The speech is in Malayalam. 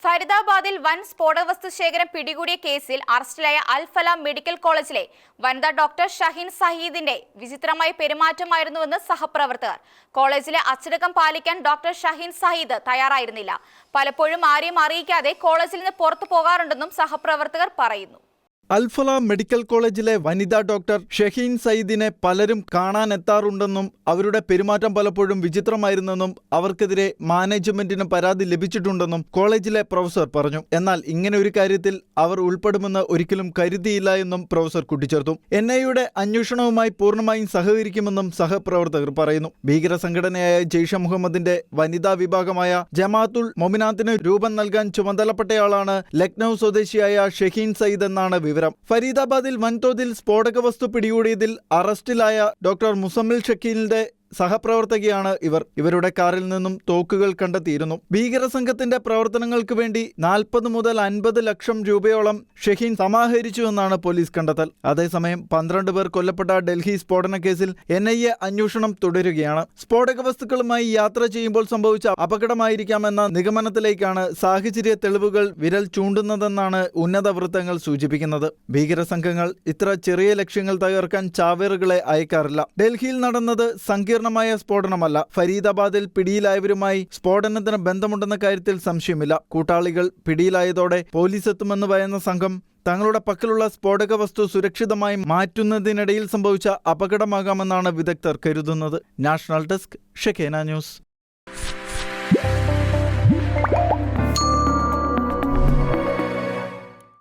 ഫരീദാബാദിൽ വൻ സ്ഫോടകവസ്തു ശേഖരം പിടികൂടിയ കേസിൽ അറസ്റ്റിലായ അൽ-ഫലാഹ് മെഡിക്കൽ കോളേജിലെ വനിതാ ഡോക്ടർ ഷഹീൻ സയീദിന്റെ വിചിത്രമായ പെരുമാറ്റമായിരുന്നുവെന്ന് സഹപ്രവർത്തകർ. കോളേജിലെ അച്ചടക്കം പാലിക്കാൻ ഡോക്ടർ ഷഹീൻ സയീദ് തയ്യാറായിരുന്നില്ല. പലപ്പോഴും ആരെയും അറിയിക്കാതെ കോളേജിൽ നിന്ന് പുറത്തു പോകാറുണ്ടെന്നും സഹപ്രവർത്തകർ പറയുന്നു. അൽ-ഫലാഹ് മെഡിക്കൽ കോളേജിലെ വനിതാ ഡോക്ടർ ഷഹീൻ സയീദിനെ പലരും കാണാനെത്താറുണ്ടെന്നും അവരുടെ പെരുമാറ്റം പലപ്പോഴും വിചിത്രമായിരുന്നെന്നും അവർക്കെതിരെ മാനേജ്മെന്റിന് പരാതി ലഭിച്ചിട്ടുണ്ടെന്നും കോളേജിലെ പ്രൊഫസർ പറഞ്ഞു. എന്നാൽ ഇങ്ങനെ ഒരു കാര്യത്തിൽ അവർ ഉൾപ്പെടുമെന്ന് ഒരിക്കലും കരുതിയില്ല എന്നും പ്രൊഫസർ കൂട്ടിച്ചേർത്തു. NIA-യുടെ അന്വേഷണവുമായി പൂർണ്ണമായും സഹകരിക്കുമെന്നും സഹപ്രവർത്തകർ പറയുന്നു. ഭീകര സംഘടനയായ ജെയ്ഷെ മുഹമ്മദിന്റെ വനിതാ വിഭാഗമായ ജമാഅത്തുൽ മൊമിനാത്തിന് രൂപം നൽകാൻ ചുമതലപ്പെട്ടയാളാണ് ലക്നൌ സ്വദേശിയായ ഷഹീൻ സയീദ് എന്നാണ് വിവരം. ഫരീദാബാദിൽ വൻതോതിൽ സ്ഫോടക വസ്തു പിടികൂടിയതിൽ അറസ്റ്റിലായ ഡോക്ടർ മുസമ്മിൽ ഷക്കീലിന്റെ സഹപ്രവർത്തകയാണ് ഇവർ. ഇവരുടെ കാറിൽ നിന്നും തോക്കുകൾ കണ്ടെത്തിയിരുന്നു. ഭീകര സംഘത്തിന്റെ പ്രവർത്തനങ്ങൾക്ക് വേണ്ടി 40 മുതൽ 50 ലക്ഷം രൂപയോളം ഷഹീൻ സമാഹരിച്ചുവെന്നാണ് പോലീസ് കണ്ടെത്തൽ. അതേസമയം 12 പേർ കൊല്ലപ്പെട്ട ഡൽഹി സ്ഫോടന കേസിൽ NIA അന്വേഷണം തുടരുകയാണ്. സ്ഫോടക വസ്തുക്കളുമായി യാത്ര ചെയ്യുമ്പോൾ സംഭവിച്ച അപകടമായിരിക്കാമെന്ന നിഗമനത്തിലേക്കാണ് സാഹചര്യ തെളിവുകൾ വിരൽ ചൂണ്ടുന്നതെന്നാണ് ഉന്നത വൃത്തങ്ങൾ സൂചിപ്പിക്കുന്നത്. ഭീകര സംഘങ്ങൾ ഇത്ര ചെറിയ ലക്ഷ്യങ്ങൾ തകർക്കാൻ ചാവേറുകളെ അയക്കാറില്ല. ഡൽഹിയിൽ നടന്നത് സങ്കീർണമായ സ്ഫോടനമല്ല. ഫരീദാബാദിൽ പിടിയിലായവരുമായി സ്ഫോടനത്തിന് ബന്ധമുണ്ടെന്ന കാര്യത്തിൽ സംശയമില്ല. കൂട്ടാളികൾ പിടിയിലായതോടെ പോലീസ് എത്തുമെന്ന് ഭയന്ന സംഘം തങ്ങളുടെ പക്കലുള്ള സ്ഫോടക വസ്തു സുരക്ഷിതമായി മാറ്റുന്നതിനിടയിൽ സംഭവിച്ച അപകടമാകാമെന്നാണ് വിദഗ്ധർ കരുതുന്നത്. National desk, Shekinah news.